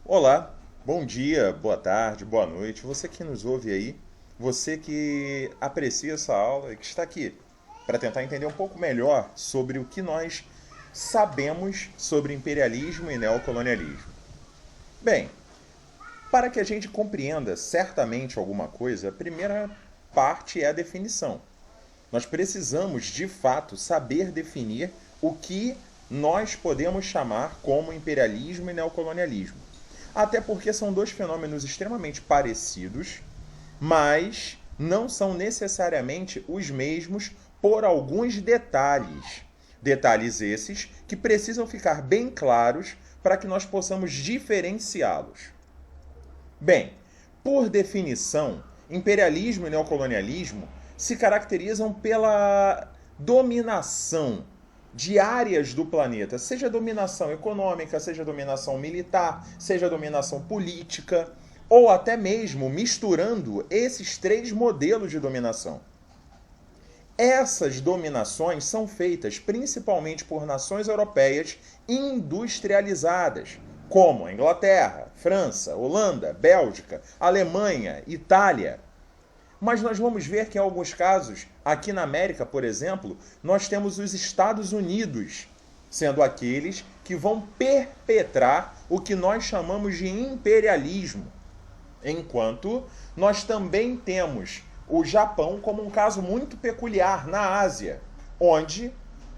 Olá, bom dia, boa tarde, boa noite. Você que nos ouve aí, você que aprecia essa aula e que está aqui para tentar entender um pouco melhor sobre o que nós sabemos sobre imperialismo e neocolonialismo. Bem, para que a gente compreenda certamente alguma coisa, a primeira parte é a definição. Nós precisamos, de fato, saber definir o que nós podemos chamar como imperialismo e neocolonialismo. Até porque são dois fenômenos extremamente parecidos, mas não são necessariamente os mesmos por alguns detalhes. Detalhes esses que precisam ficar bem claros para que nós possamos diferenciá-los. Bem, por definição, imperialismo e neocolonialismo se caracterizam pela dominação de áreas do planeta, seja dominação econômica, seja dominação militar, seja dominação política, ou até mesmo misturando esses três modelos de dominação. Essas dominações são feitas principalmente por nações europeias industrializadas, como a Inglaterra, França, Holanda, Bélgica, Alemanha, Itália. Mas nós vamos ver que em alguns casos, aqui na América, por exemplo, nós temos os Estados Unidos, sendo aqueles que vão perpetrar o que nós chamamos de imperialismo. Enquanto nós também temos o Japão como um caso muito peculiar na Ásia, onde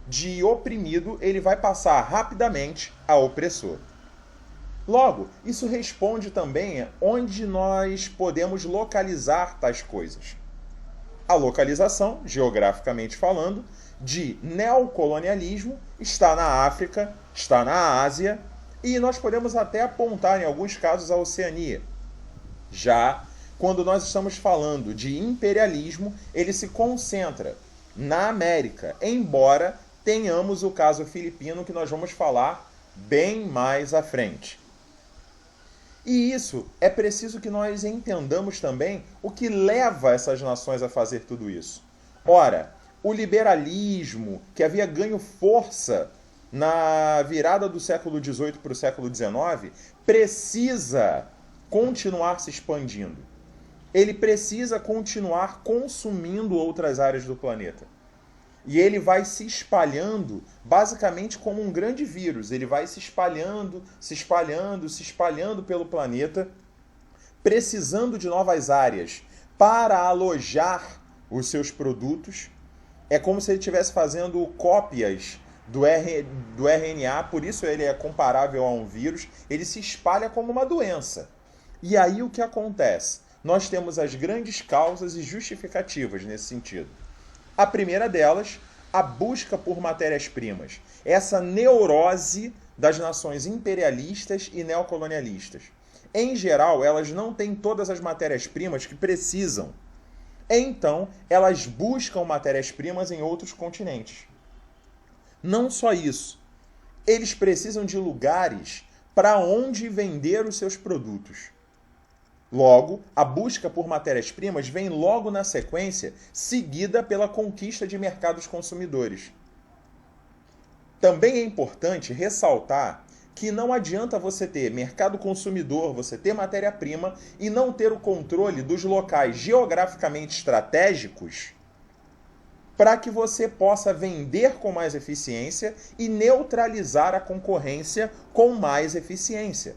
de oprimido ele vai passar rapidamente a opressor. Logo, isso responde também onde nós podemos localizar tais coisas. A localização, geograficamente falando, de neocolonialismo está na África, está na Ásia e nós podemos até apontar em alguns casos a Oceania. Já quando nós estamos falando de imperialismo, ele se concentra na América, embora tenhamos o caso filipino que nós vamos falar bem mais à frente. E isso é preciso que nós entendamos também o que leva essas nações a fazer tudo isso. Ora, o liberalismo, que havia ganho força na virada do século XVIII para o século XIX, precisa continuar se expandindo. Ele precisa continuar consumindo outras áreas do planeta. E ele vai se espalhando basicamente como um grande vírus. Ele vai se espalhando, se espalhando, se espalhando pelo planeta, precisando de novas áreas para alojar os seus produtos. É como se ele estivesse fazendo cópias do RNA, por isso ele é comparável a um vírus. Ele se espalha como uma doença. E aí o que acontece? Nós temos as grandes causas e justificativas nesse sentido. A primeira delas, a busca por matérias-primas. Essa neurose das nações imperialistas e neocolonialistas. Em geral, elas não têm todas as matérias-primas que precisam. Então, elas buscam matérias-primas em outros continentes. Não só isso. Eles precisam de lugares para onde vender os seus produtos. Logo, a busca por matérias-primas vem logo na sequência, seguida pela conquista de mercados consumidores. Também é importante ressaltar que não adianta você ter mercado consumidor, você ter matéria-prima e não ter o controle dos locais geograficamente estratégicos para que você possa vender com mais eficiência e neutralizar a concorrência com mais eficiência.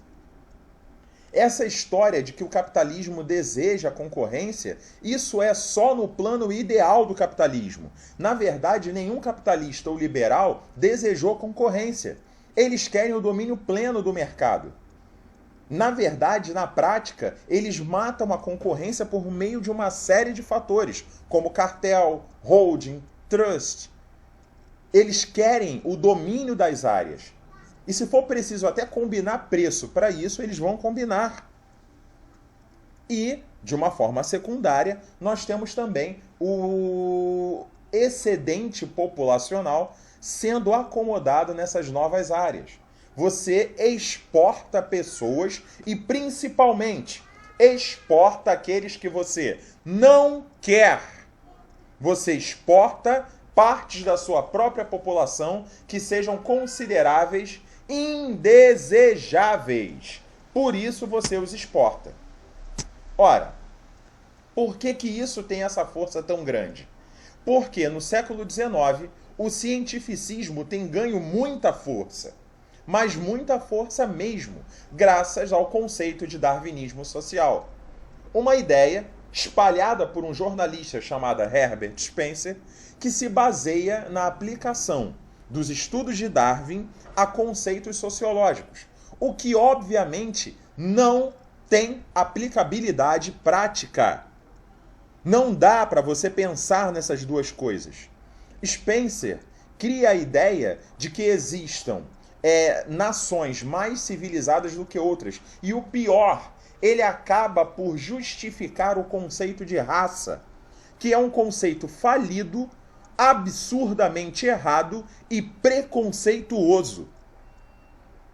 Essa história de que o capitalismo deseja a concorrência, isso é só no plano ideal do capitalismo. Na verdade, nenhum capitalista ou liberal desejou concorrência. Eles querem o domínio pleno do mercado. Na verdade, na prática, eles matam a concorrência por meio de uma série de fatores, como cartel, holding, trust. Eles querem o domínio das áreas. E se for preciso até combinar preço para isso, eles vão combinar. E, de uma forma secundária, nós temos também o excedente populacional sendo acomodado nessas novas áreas. Você exporta pessoas e, principalmente, exporta aqueles que você não quer. Você exporta partes da sua própria população que sejam consideráveis indesejáveis por isso você os exporta. Ora, por que que isso tem essa força tão grande? Porque no século XIX o cientificismo tem ganho muita força, mas muita força mesmo, graças ao conceito de darwinismo social. Uma ideia espalhada por um jornalista chamado Herbert Spencer, que se baseia na aplicação dos estudos de Darwin a conceitos sociológicos, o que obviamente não tem aplicabilidade prática. Não dá para você pensar nessas duas coisas. Spencer cria a ideia de que existam nações mais civilizadas do que outras. E o pior, ele acaba por justificar o conceito de raça, que é um conceito falido, absurdamente errado e preconceituoso,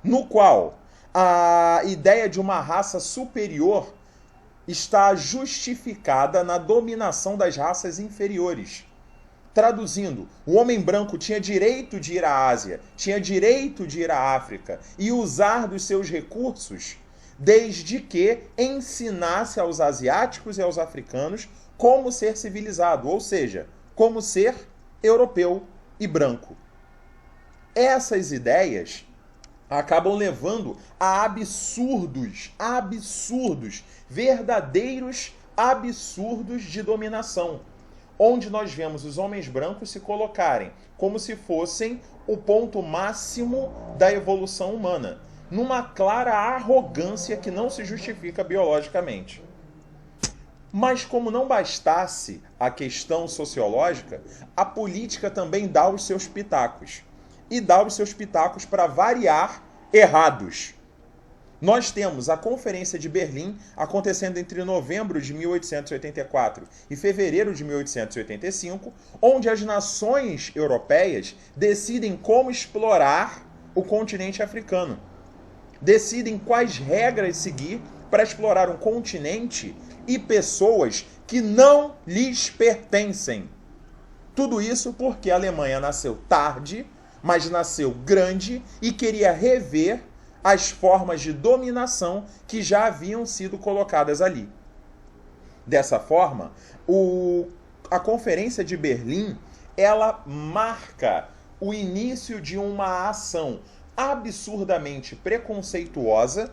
no qual a ideia de uma raça superior está justificada na dominação das raças inferiores. Traduzindo, o homem branco tinha direito de ir à Ásia, tinha direito de ir à África e usar dos seus recursos, desde que ensinasse aos asiáticos e aos africanos como ser civilizado, ou seja, como ser europeu e branco. Essas ideias acabam levando a absurdos, verdadeiros absurdos de dominação, onde nós vemos os homens brancos se colocarem como se fossem o ponto máximo da evolução humana, numa clara arrogância que não se justifica biologicamente. Mas como não bastasse a questão sociológica, a política também dá os seus pitacos. E dá os seus pitacos, para variar, errados. Nós temos a Conferência de Berlim acontecendo entre novembro de 1884 e fevereiro de 1885, onde as nações europeias decidem como explorar o continente africano. Decidem quais regras seguir para explorar um continente e pessoas que não lhes pertencem. Tudo isso porque a Alemanha nasceu tarde, mas nasceu grande e queria rever as formas de dominação que já haviam sido colocadas ali. Dessa forma, a Conferência de Berlim, ela marca o início de uma ação absurdamente preconceituosa,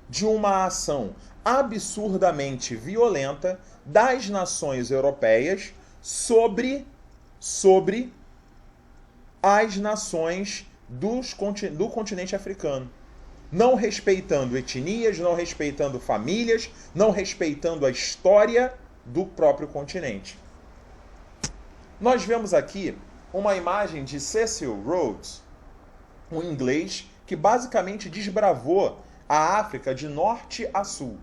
de uma ação absurdamente violenta das nações europeias sobre as nações do continente africano, não respeitando etnias, não respeitando famílias, não respeitando a história do próprio continente. Nós vemos aqui uma imagem de Cecil Rhodes, um inglês que basicamente desbravou a África de norte a sul.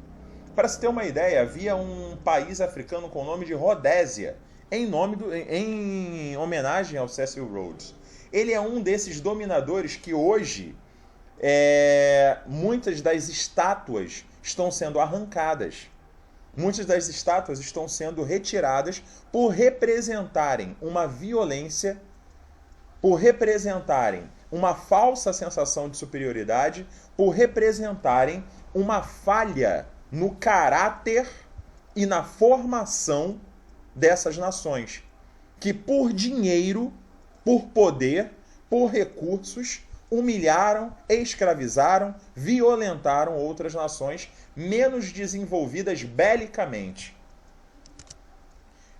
Para se ter uma ideia, havia um país africano com o nome de Rodésia, em homenagem ao Cecil Rhodes. Ele é um desses dominadores que hoje muitas das estátuas estão sendo arrancadas. Muitas das estátuas estão sendo retiradas por representarem uma violência, por representarem uma falsa sensação de superioridade, por representarem uma falha no caráter e na formação dessas nações, que por dinheiro, por poder, por recursos, humilharam, escravizaram, violentaram outras nações menos desenvolvidas belicamente.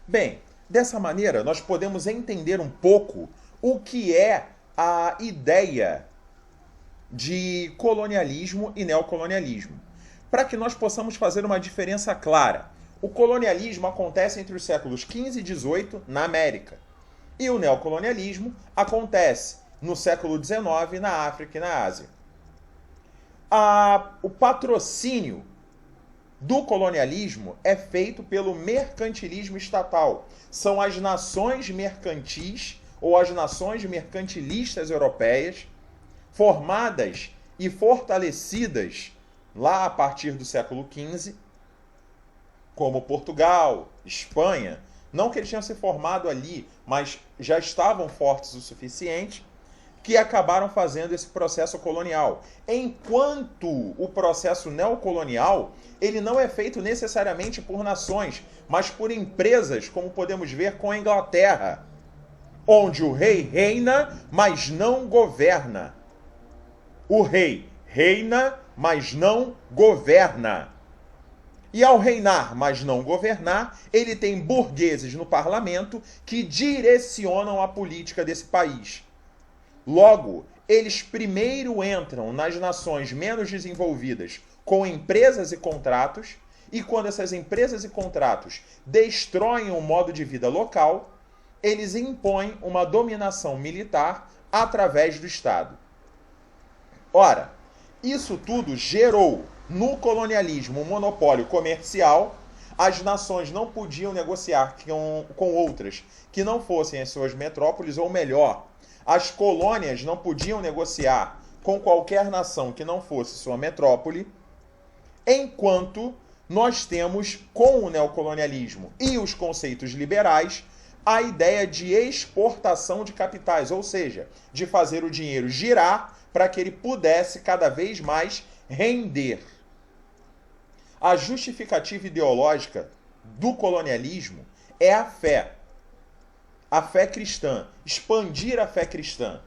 Bem, dessa maneira nós podemos entender um pouco o que é a ideia de colonialismo e neocolonialismo, para que nós possamos fazer uma diferença clara. O colonialismo acontece entre os séculos XV e XVIII na América, e o neocolonialismo acontece no século XIX na África e na Ásia. O patrocínio do colonialismo é feito pelo mercantilismo estatal. São as nações mercantis ou as nações mercantilistas europeias, formadas e fortalecidas lá a partir do século XV, como Portugal, Espanha. Não que eles tenham se formado ali, mas já estavam fortes o suficiente, que acabaram fazendo esse processo colonial. Enquanto o processo neocolonial, ele não é feito necessariamente por nações, mas por empresas, como podemos ver com a Inglaterra, onde o rei reina, mas não governa. O rei reina, mas não governa. E ao reinar, mas não governar, ele tem burgueses no parlamento que direcionam a política desse país. Logo, eles primeiro entram nas nações menos desenvolvidas com empresas e contratos, e quando essas empresas e contratos destroem o modo de vida local, eles impõem uma dominação militar através do Estado. Ora, isso tudo gerou no colonialismo um monopólio comercial. As nações não podiam negociar com outras que não fossem as suas metrópoles, ou melhor, as colônias não podiam negociar com qualquer nação que não fosse sua metrópole, enquanto nós temos, com o neocolonialismo e os conceitos liberais, a ideia de exportação de capitais, ou seja, de fazer o dinheiro girar para que ele pudesse cada vez mais render. A justificativa ideológica do colonialismo é a fé cristã, expandir a fé cristã,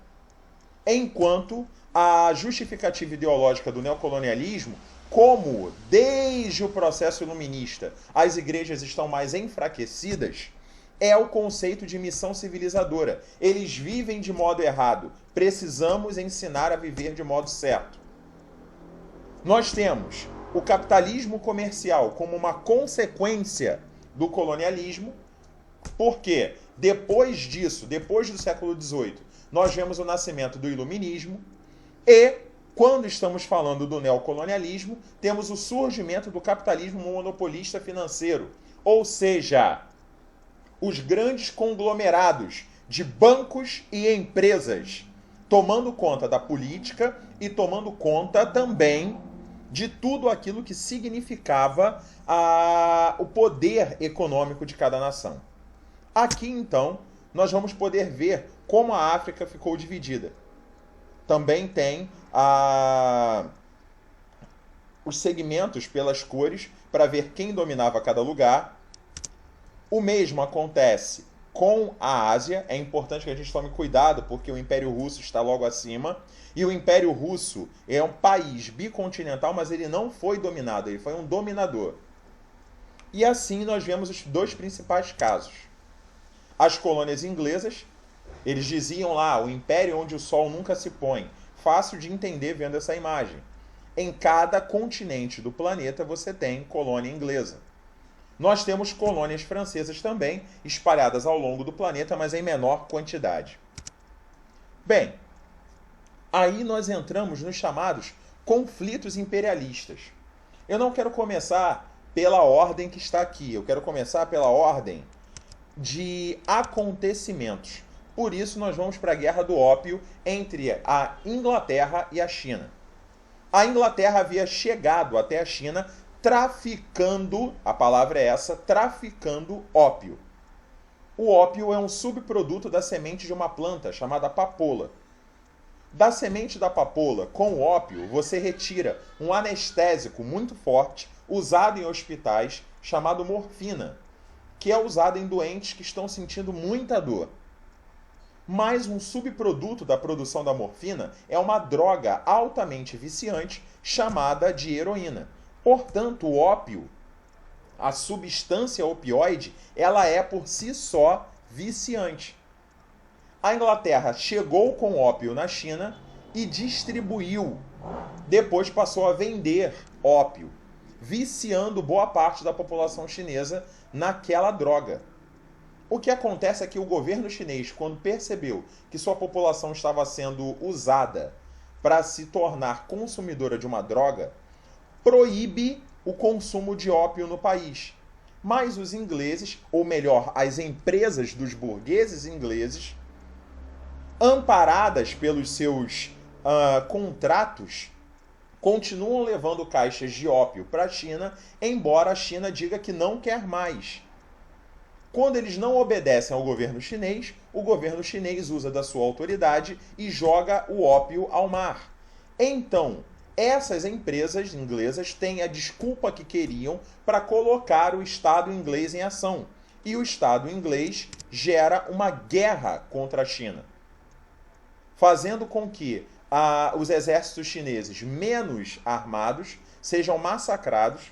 enquanto a justificativa ideológica do neocolonialismo, como desde o processo iluminista as igrejas estão mais enfraquecidas, é o conceito de missão civilizadora. Eles vivem de modo errado, precisamos ensinar a viver de modo certo. Nós temos o capitalismo comercial como uma consequência do colonialismo, porque depois disso, depois do século XVIII, nós vemos o nascimento do iluminismo e, quando estamos falando do neocolonialismo, temos o surgimento do capitalismo monopolista financeiro, ou seja, os grandes conglomerados de bancos e empresas tomando conta da política e tomando conta também de tudo aquilo que significava o poder econômico de cada nação. Aqui, então, nós vamos poder ver como a África ficou dividida. Também tem os segmentos pelas cores para ver quem dominava cada lugar. O mesmo acontece com a Ásia. É importante que a gente tome cuidado, porque o Império Russo está logo acima. E o Império Russo é um país bicontinental, mas ele não foi dominado, ele foi um dominador. E assim nós vemos os dois principais casos. As colônias inglesas, eles diziam lá, o império onde o sol nunca se põe. Fácil de entender vendo essa imagem. Em cada continente do planeta você tem colônia inglesa. Nós temos colônias francesas também, espalhadas ao longo do planeta, mas em menor quantidade. Bem, aí nós entramos nos chamados conflitos imperialistas. Eu não quero começar pela ordem que está aqui, eu quero começar pela ordem de acontecimentos. Por isso nós vamos para a Guerra do Ópio entre a Inglaterra e a China. A Inglaterra havia chegado até a China traficando, a palavra é essa, traficando ópio. O ópio é um subproduto da semente de uma planta chamada papoula. Da semente da papoula com o ópio, você retira um anestésico muito forte, usado em hospitais, chamado morfina, que é usado em doentes que estão sentindo muita dor. Mas um subproduto da produção da morfina é uma droga altamente viciante chamada de heroína. Portanto, o ópio, a substância opioide, ela é por si só viciante. A Inglaterra chegou com ópio na China e distribuiu. Depois passou a vender ópio, viciando boa parte da população chinesa naquela droga. O que acontece é que o governo chinês, quando percebeu que sua população estava sendo usada para se tornar consumidora de uma droga, proíbe o consumo de ópio no país. Mas os ingleses, ou melhor, as empresas dos burgueses ingleses, amparadas pelos seus contratos, continuam levando caixas de ópio para a China, embora a China diga que não quer mais. Quando eles não obedecem ao governo chinês, o governo chinês usa da sua autoridade e joga o ópio ao mar. Então, essas empresas inglesas têm a desculpa que queriam para colocar o Estado inglês em ação. E o Estado inglês gera uma guerra contra a China, fazendo com que os exércitos chineses menos armados sejam massacrados,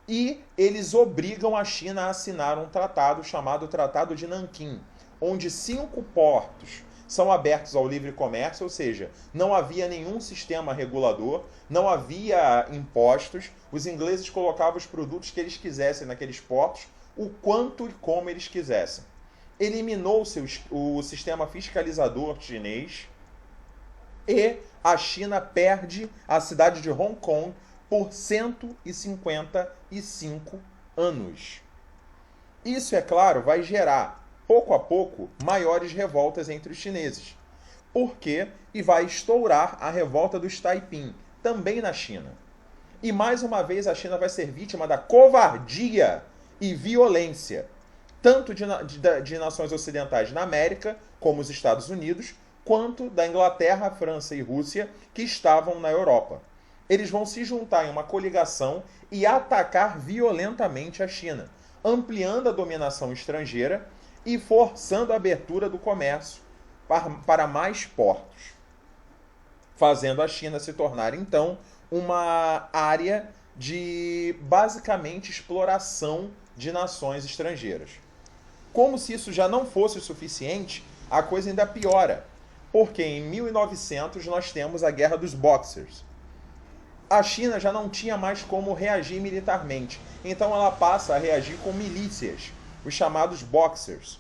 e eles obrigam a China a assinar um tratado chamado Tratado de Nanquim, onde 5 portos são abertos ao livre comércio, ou seja, não havia nenhum sistema regulador, não havia impostos, os ingleses colocavam os produtos que eles quisessem naqueles portos, o quanto e como eles quisessem. Eliminou o sistema fiscalizador chinês e a China perde a cidade de Hong Kong por 155 anos. Isso, é claro, vai gerar, pouco a pouco, maiores revoltas entre os chineses. Por quê? E vai estourar a revolta dos Taiping, também na China. E mais uma vez a China vai ser vítima da covardia e violência, tanto de nações ocidentais na América, como os Estados Unidos, quanto da Inglaterra, França e Rússia, que estavam na Europa. Eles vão se juntar em uma coligação e atacar violentamente a China, ampliando a dominação estrangeira e forçando a abertura do comércio para mais portos, fazendo a China se tornar, então, uma área de, basicamente, exploração de nações estrangeiras. Como se isso já não fosse o suficiente, a coisa ainda piora, porque em 1900 nós temos a Guerra dos Boxers. A China já não tinha mais como reagir militarmente, então ela passa a reagir com milícias, os chamados Boxers.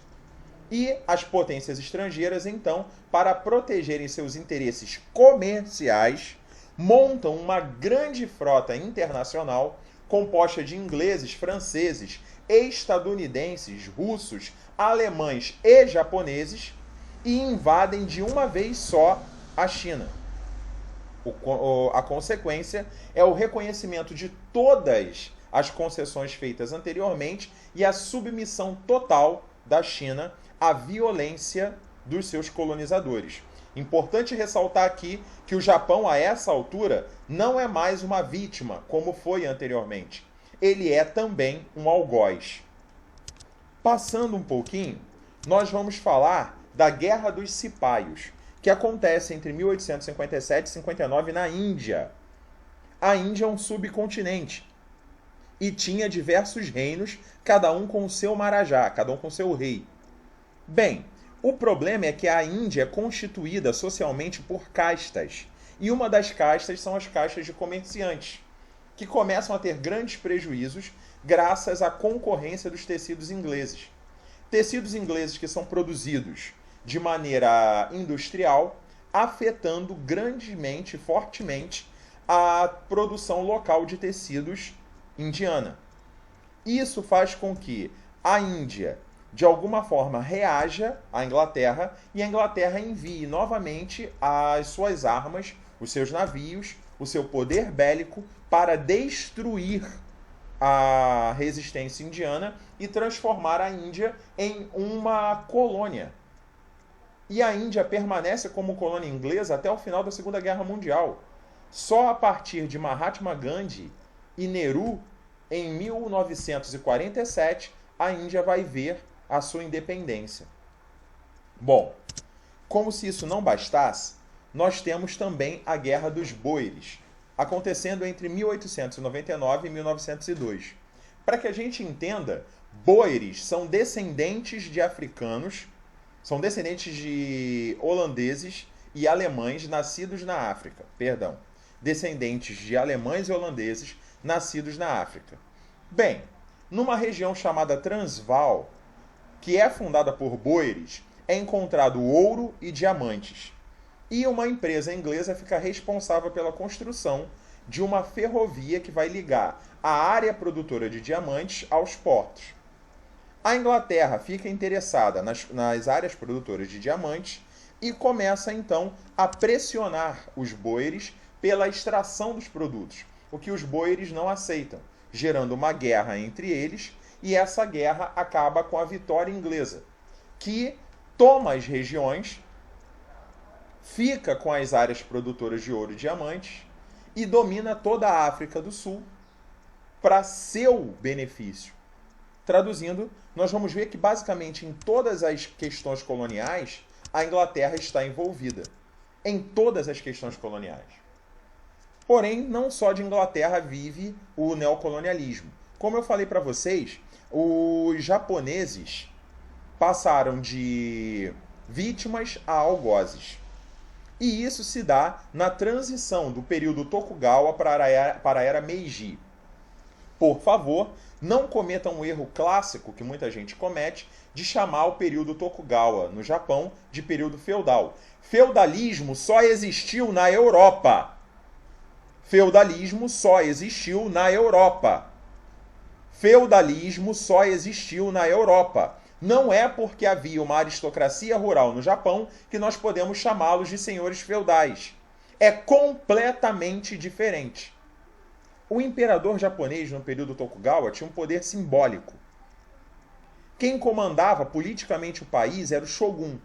E as potências estrangeiras, então, para protegerem seus interesses comerciais, montam uma grande frota internacional composta de ingleses, franceses, estadunidenses, russos, alemães e japoneses e invadem de uma vez só a China. A consequência é o reconhecimento de todas as concessões feitas anteriormente e a submissão total da China à violência dos seus colonizadores. Importante ressaltar aqui que o Japão, a essa altura, não é mais uma vítima, como foi anteriormente. Ele é também um algoz. Passando um pouquinho, nós vamos falar da Guerra dos Cipaios, que acontece entre 1857 e 59 na Índia. A Índia é um subcontinente e tinha diversos reinos, cada um com o seu marajá, cada um com o seu rei. Bem, o problema é que a Índia é constituída socialmente por castas, e uma das castas são as castas de comerciantes, que começam a ter grandes prejuízos graças à concorrência dos tecidos ingleses. Tecidos ingleses que são produzidos de maneira industrial, afetando grandemente, fortemente, a produção local de tecidos indiana. Isso faz com que a Índia, de alguma forma, reaja à Inglaterra e a Inglaterra envie novamente as suas armas, os seus navios, o seu poder bélico para destruir a resistência indiana e transformar a Índia em uma colônia. E a Índia permanece como colônia inglesa até o final da Segunda Guerra Mundial. Só a partir de Mahatma Gandhi e Nehru, em 1947, a Índia vai ver a sua independência. Bom, como se isso não bastasse, nós temos também a Guerra dos Boeres, acontecendo entre 1899 e 1902. Para que a gente entenda, boeres são descendentes de africanos, são descendentes de holandeses e alemães nascidos na África. Perdão, descendentes de alemães e holandeses nascidos na África. Bem, numa região chamada Transvaal, que é fundada por boeres, é encontrado ouro e diamantes. E uma empresa inglesa fica responsável pela construção de uma ferrovia que vai ligar a área produtora de diamantes aos portos. A Inglaterra fica interessada nas áreas produtoras de diamantes e começa então a pressionar os boeres pela extração dos produtos, o que os boeres não aceitam, gerando uma guerra entre eles e essa guerra acaba com a vitória inglesa, que toma as regiões, fica com as áreas produtoras de ouro e diamantes e domina toda a África do Sul para seu benefício. Traduzindo, nós vamos ver que basicamente em todas as questões coloniais, a Inglaterra está envolvida. Em todas as questões coloniais. Porém, não só de Inglaterra vive o neocolonialismo. Como eu falei para vocês, os japoneses passaram de vítimas a algozes. E isso se dá na transição do período Tokugawa para a era Meiji. Por favor, não cometam um erro clássico que muita gente comete de chamar o período Tokugawa no Japão de período feudal. Feudalismo só existiu na Europa. Feudalismo só existiu na Europa. Feudalismo só existiu na Europa. Não é porque havia uma aristocracia rural no Japão que nós podemos chamá-los de senhores feudais. É completamente diferente. O imperador japonês no período Tokugawa tinha um poder simbólico. Quem comandava politicamente o país era o shogun.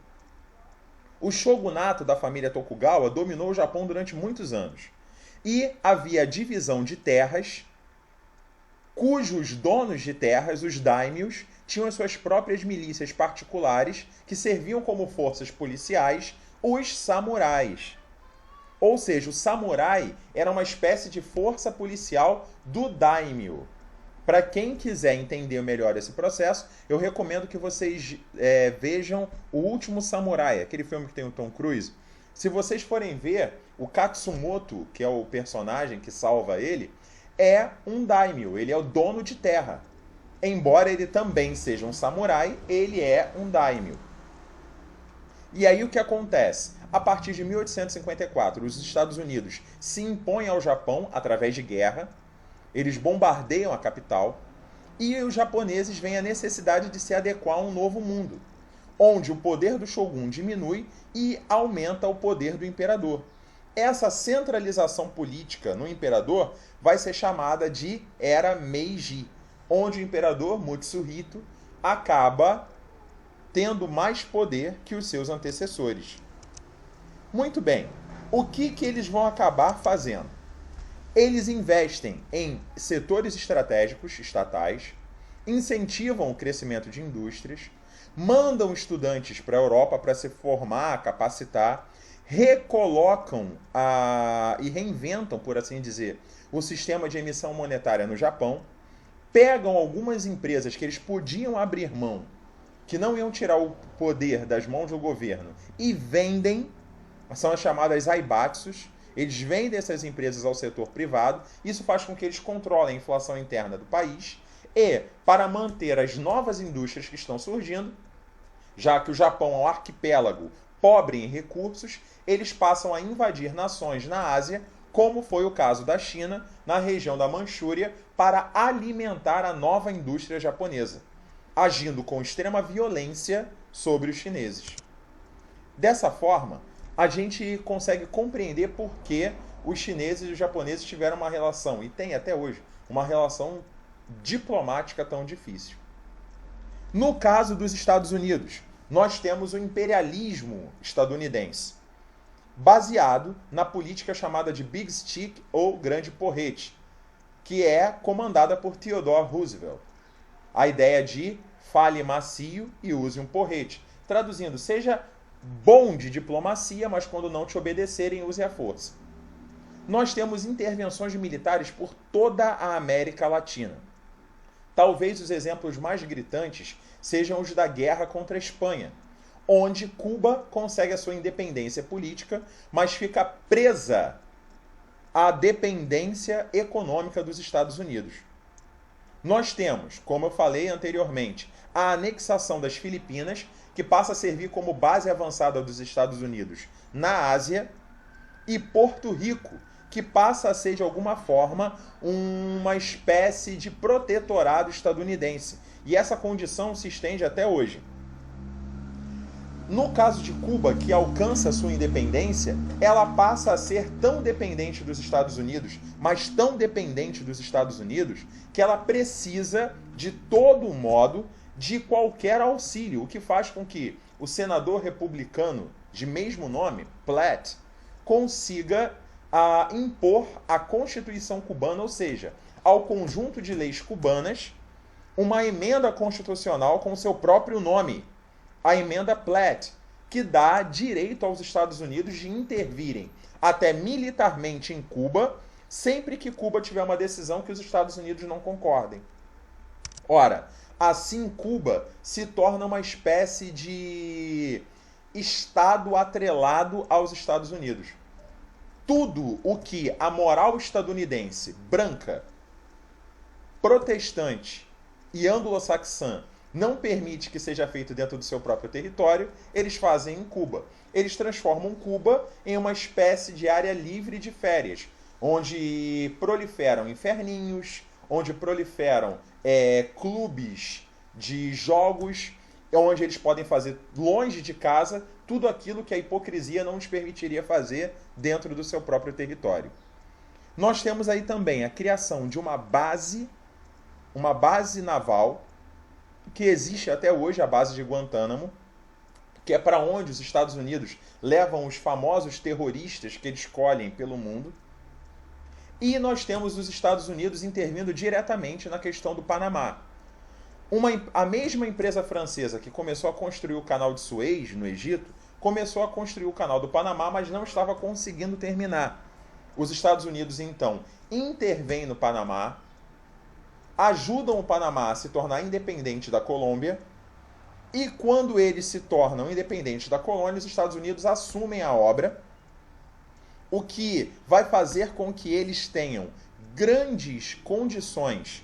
O shogunato da família Tokugawa dominou o Japão durante muitos anos. E havia divisão de terras, cujos donos de terras, os daimyos, tinham as suas próprias milícias particulares que serviam como forças policiais, os samurais. Ou seja, o samurai era uma espécie de força policial do daimyo. Para quem quiser entender melhor esse processo, eu recomendo que vocês vejam O Último Samurai, aquele filme que tem o Tom Cruise. Se vocês forem ver, o Katsumoto, que é o personagem que salva ele, é um daimyo, ele é o dono de terra. Embora ele também seja um samurai, ele é um daimyo. E aí o que acontece? A partir de 1854, os Estados Unidos se impõem ao Japão através de guerra, eles bombardeiam a capital, e os japoneses veem a necessidade de se adequar a um novo mundo, onde o poder do shogun diminui e aumenta o poder do imperador. Essa centralização política no imperador vai ser chamada de Era Meiji, onde o imperador Mutsuhito acaba tendo mais poder que os seus antecessores. Muito bem, o que eles vão acabar fazendo? Eles investem em setores estratégicos estatais, incentivam o crescimento de indústrias, mandam estudantes para a Europa para se formar, capacitar, recolocam e reinventam, por assim dizer, o sistema de emissão monetária no Japão, pegam algumas empresas que eles podiam abrir mão, que não iam tirar o poder das mãos do governo, e vendem, são as chamadas aibatsus. Eles vendem essas empresas ao setor privado, isso faz com que eles controlem a inflação interna do país e, para manter as novas indústrias que estão surgindo, já que o Japão é um arquipélago pobre em recursos, eles passam a invadir nações na Ásia, como foi o caso da China, na região da Manchúria, para alimentar a nova indústria japonesa, agindo com extrema violência sobre os chineses. Dessa forma, a gente consegue compreender por que os chineses e os japoneses tiveram uma relação, e tem até hoje, uma relação diplomática tão difícil. No caso dos Estados Unidos, nós temos o imperialismo estadunidense, baseado na política chamada de Big Stick ou Grande Porrete, que é comandada por Theodore Roosevelt. A ideia de fale macio e use um porrete. Traduzindo, seja bom de diplomacia, mas quando não te obedecerem, use a força. Nós temos intervenções militares por toda a América Latina. Talvez os exemplos mais gritantes sejam os da guerra contra a Espanha, onde Cuba consegue a sua independência política, mas fica presa à dependência econômica dos Estados Unidos. Nós temos, como eu falei anteriormente, a anexação das Filipinas, que passa a servir como base avançada dos Estados Unidos na Ásia, e Porto Rico, que passa a ser, de alguma forma, uma espécie de protetorado estadunidense. E essa condição se estende até hoje. No caso de Cuba, que alcança a sua independência, ela passa a ser tão dependente dos Estados Unidos, mas tão dependente dos Estados Unidos, que ela precisa, de todo modo, de qualquer auxílio, o que faz com que o senador republicano de mesmo nome, Platt, consiga impor à Constituição cubana, ou seja, ao conjunto de leis cubanas, uma emenda constitucional com seu próprio nome, a emenda Platt, que dá direito aos Estados Unidos de intervirem até militarmente em Cuba, sempre que Cuba tiver uma decisão que os Estados Unidos não concordem. Ora, assim Cuba se torna uma espécie de Estado atrelado aos Estados Unidos. Tudo o que a moral estadunidense, branca, protestante e anglo-saxã não permite que seja feito dentro do seu próprio território, eles fazem em Cuba. Eles transformam Cuba em uma espécie de área livre de férias, onde proliferam inferninhos, onde proliferam clubes de jogos, onde eles podem fazer longe de casa tudo aquilo que a hipocrisia não lhes permitiria fazer dentro do seu próprio território. Nós temos aí também a criação de uma base naval, que existe até hoje, a base de Guantánamo, que é para onde os Estados Unidos levam os famosos terroristas que eles escolhem pelo mundo. E nós temos os Estados Unidos intervindo diretamente na questão do Panamá. A mesma empresa francesa que começou a construir o canal de Suez, no Egito, começou a construir o canal do Panamá, mas não estava conseguindo terminar. Os Estados Unidos, então, intervêm no Panamá, ajudam o Panamá a se tornar independente da Colômbia, e quando eles se tornam independentes da colônia, os Estados Unidos assumem a obra, o que vai fazer com que eles tenham grandes condições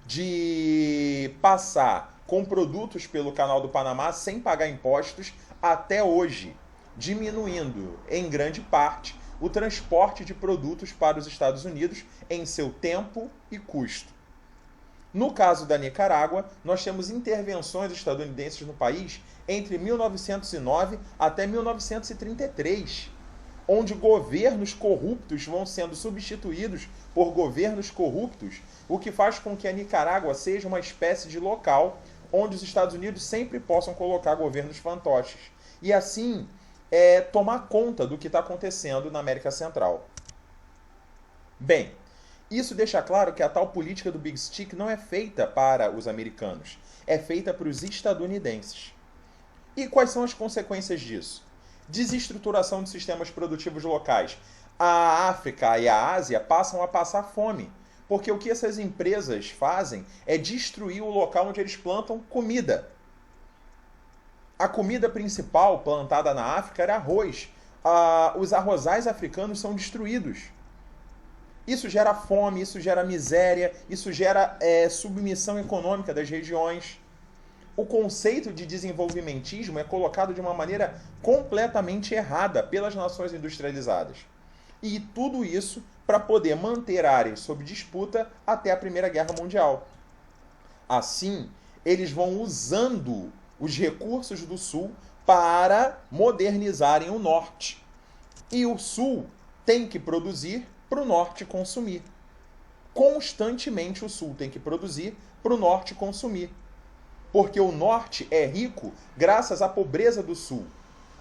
de passar com produtos pelo Canal do Panamá sem pagar impostos até hoje, diminuindo, em grande parte, o transporte de produtos para os Estados Unidos em seu tempo e custo. No caso da Nicarágua, nós temos intervenções estadunidenses no país entre 1909 até 1933, onde governos corruptos vão sendo substituídos por governos corruptos, o que faz com que a Nicarágua seja uma espécie de local onde os Estados Unidos sempre possam colocar governos fantoches. E assim, tomar conta do que está acontecendo na América Central. Bem, isso deixa claro que a tal política do Big Stick não é feita para os americanos, é feita para os estadunidenses. E quais são as consequências disso? Desestruturação de sistemas produtivos locais. A África e a Ásia passam a passar fome, porque o que essas empresas fazem é destruir o local onde eles plantam comida. A comida principal plantada na África era arroz. Os arrozais africanos são destruídos. Isso gera fome, isso gera miséria, isso gera submissão econômica das regiões. O conceito de desenvolvimentismo é colocado de uma maneira completamente errada pelas nações industrializadas. E tudo isso para poder manter áreas sob disputa até a Primeira Guerra Mundial. Assim, eles vão usando os recursos do Sul para modernizarem o Norte. E o Sul tem que produzir para o Norte consumir. Constantemente o Sul tem que produzir para o Norte consumir. Porque o Norte é rico graças à pobreza do Sul.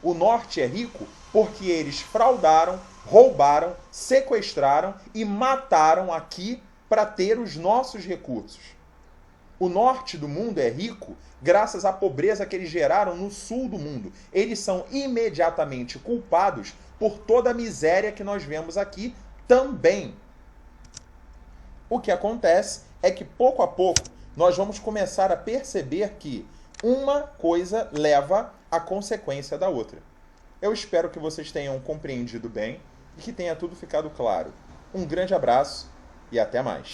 O Norte é rico porque eles fraudaram, roubaram, sequestraram e mataram aqui para ter os nossos recursos. O Norte do mundo é rico graças à pobreza que eles geraram no Sul do mundo. Eles são imediatamente culpados por toda a miséria que nós vemos aqui também. O que acontece é que, pouco a pouco, nós vamos começar a perceber que uma coisa leva à consequência da outra. Eu espero que vocês tenham compreendido bem e que tenha tudo ficado claro. Um grande abraço e até mais.